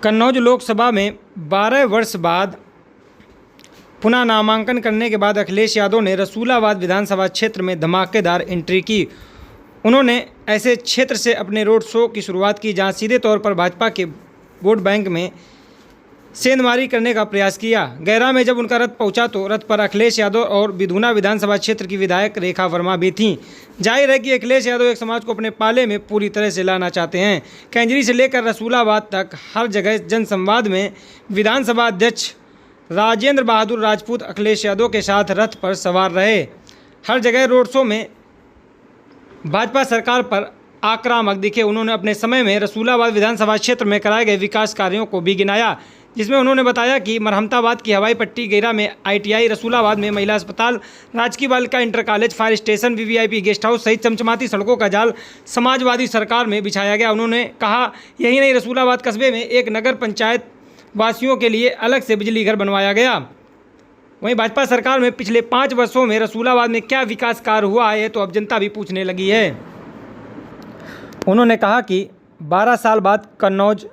कन्नौज लोकसभा में 12 वर्ष बाद पुनः नामांकन करने के बाद अखिलेश यादव ने रसूलाबाद विधानसभा क्षेत्र में धमाकेदार एंट्री की। उन्होंने ऐसे क्षेत्र से अपने रोड शो की शुरुआत की जहां सीधे तौर पर भाजपा के वोट बैंक में सेंधमारी करने का प्रयास किया। गैरा में जब उनका रथ पहुंचा तो रथ पर अखिलेश यादव और बिधूना विधानसभा क्षेत्र की विधायक रेखा वर्मा भी थीं। जाहिर है कि अखिलेश यादव एक समाज को अपने पाले में पूरी तरह से लाना चाहते हैं। कैंजरी से लेकर रसूलाबाद तक हर जगह जनसंवाद में विधानसभा अध्यक्ष राजेंद्र बहादुर राजपूत अखिलेश यादव के साथ रथ पर सवार रहे। हर जगह रोड शो में भाजपा सरकार पर आक्रामक दिखे। उन्होंने अपने समय में रसूलाबाद विधानसभा क्षेत्र में कराए गए विकास कार्यों को भी गिनाया, जिसमें उन्होंने बताया कि मरहमताबाद की हवाई पट्टी, गैरा में ITI, रसूलाबाद में महिला अस्पताल, राजकीय बालिका inter college, fire station, VVIP guest house सहित चमचमाती सड़कों का जाल समाजवादी सरकार में बिछाया गया। उन्होंने कहा यही नहीं, रसूलाबाद कस्बे में एक नगर पंचायत वासियों के लिए अलग से बिजली घर बनवाया गया। वहीं भाजपा सरकार में पिछले 5 वर्षों में रसूलाबाद में क्या विकास कार्य हुआ है तो अब जनता भी पूछने लगी है। उन्होंने कहा कि 12 साल बाद कन्नौज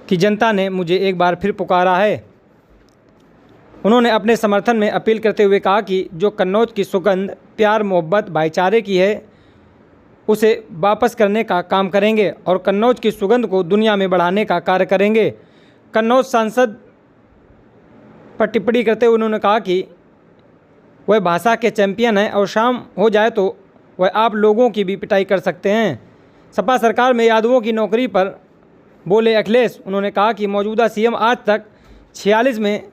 की जनता ने मुझे एक बार फिर पुकारा है। उन्होंने अपने समर्थन में अपील करते हुए कहा कि जो कन्नौज की सुगंध प्यार, मोहब्बत, भाईचारे की है उसे वापस करने का काम करेंगे और कन्नौज की सुगंध को दुनिया में बढ़ाने का कार्य करेंगे। कन्नौज सांसद पर टिप्पणी करते हुए उन्होंने कहा कि वह भाषा के चैंपियन हैं और शाम हो जाए तो वह आप लोगों की भी पिटाई कर सकते हैं। सपा सरकार में यादवों की नौकरी पर बोले अखिलेश। उन्होंने कहा कि मौजूदा CM आज तक 46 में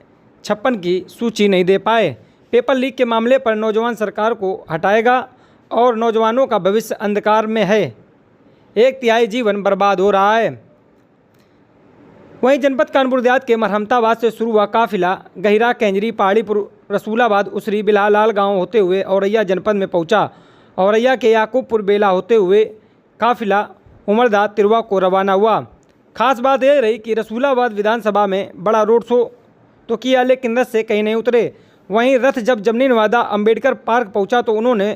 56 की सूची नहीं दे पाए। पेपर लीक के मामले पर नौजवान सरकार को हटाएगा और नौजवानों का भविष्य अंधकार में है। 1/3 जीवन बर्बाद हो रहा है। वहीं जनपद कानपुर देहात के मरहमताबाद से शुरू हुआ काफिला गहिरा, कैंजरी, पहाड़ीपुर, रसूलाबाद, उसरी, बिलालाल गांव होते हुए औरैया जनपद में पहुंचा। औरैया के याकूबपुर बेला होते हुए काफिला उमरदा तिरवा को रवाना हुआ। खास बात यह रही कि रसूलाबाद विधानसभा में बड़ा रोड शो तो किया लेकिन रथ से कहीं नहीं उतरे। वहीं रथ जब जमनीनवादा अंबेडकर पार्क पहुंचा तो उन्होंने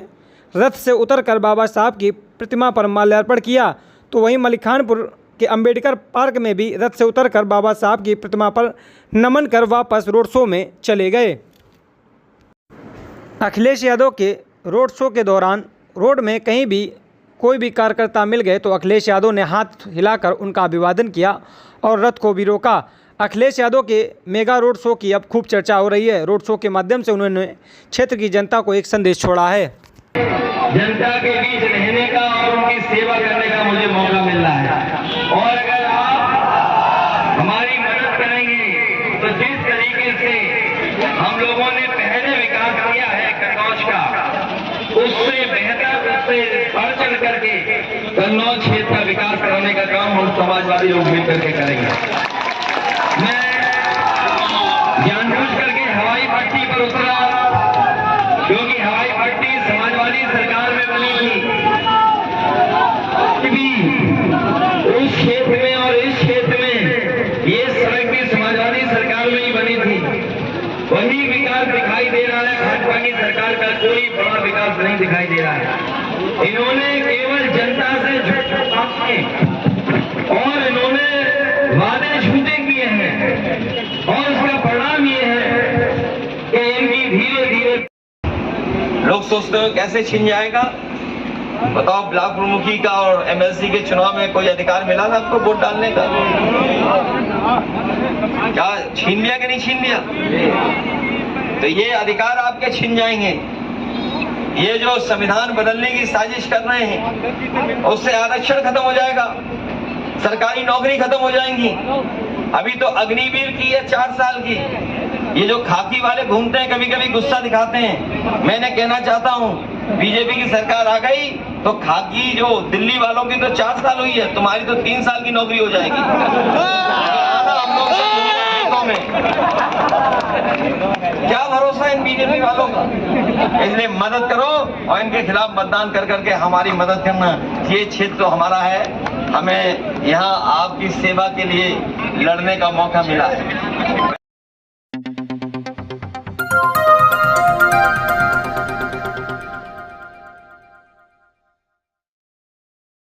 रथ से उतरकर बाबा साहब की प्रतिमा पर माल्यार्पण किया। तो वहीं मलिखानपुर के अंबेडकर पार्क में भी रथ से उतरकर बाबा साहब की प्रतिमा पर नमन कर वापस रोड शो में चले गए। अखिलेश यादव के रोड शो के दौरान रोड में कहीं भी कोई भी कार्यकर्ता मिल गए तो अखिलेश यादव ने हाथ हिलाकर उनका अभिवादन किया और रथ को भी रोका। अखिलेश यादव के मेगा रोड शो की अब खूब चर्चा हो रही है। रोड शो के माध्यम से उन्होंने क्षेत्र की जनता को एक संदेश छोड़ा है। जनता के बीच रहने का और उनकी सेवा करने का मुझे मौका मिल रहा है और अगर आप हमारी मदद करेंगे तो जिस तरीके से हम लोगों ने पहले विकास किया है कन्नौज का, उससे बेहतर, उससे बढ़ चढ़ करके कन्नौज क्षेत्र का विकास कराने का काम हम समाजवादी लोग मिलकर के करेंगे। मैं जानबूझ करके हवाई पट्टी पर उतरा क्योंकि हवाई पट्टी समाजवादी सरकार में बनी थी। उस क्षेत्र में और इस क्षेत्र में ये सड़क भी समाजवादी सरकार में ही बनी थी। वही विकास दिखाई दे रहा है। भाजपा की सरकार का कोई बड़ा विकास नहीं दिखाई दे रहा है। इन्होंने केवल जनता से झूठ बांटे और इन्होंने वादे झूठे किए हैं और उसका परिणाम ये है कि इनकी धीरे धीरे लोग सोचते हो कैसे छिन जाएगा। बताओ, ब्लॉक प्रमुखी का और MLC के चुनाव में कोई अधिकार मिला था आपको वोट डालने का? क्या छीन लिया कि नहीं छीन लिया? तो ये अधिकार आपके छिन जाएंगे। ये जो संविधान बदलने की साजिश कर रहे हैं उससे आरक्षण खत्म हो जाएगा, सरकारी नौकरी खत्म हो जाएंगी। अभी तो अग्निवीर की है 4 साल की। ये जो खाकी वाले घूमते हैं कभी कभी गुस्सा दिखाते हैं। मैंने कहना चाहता हूँ बीजेपी की सरकार आ गई तो खाकी जो दिल्ली वालों की तो 4 साल हुई है, तुम्हारी तो 3 साल की नौकरी हो जाएगी। हम लोग में क्या भरोसा इन बीजेपी वालों का? इसलिए मदद करो और इनके खिलाफ मतदान कर करके हमारी मदद करना। ये क्षेत्र तो हमारा है, हमें यहाँ आपकी सेवा के लिए लड़ने का मौका मिला है।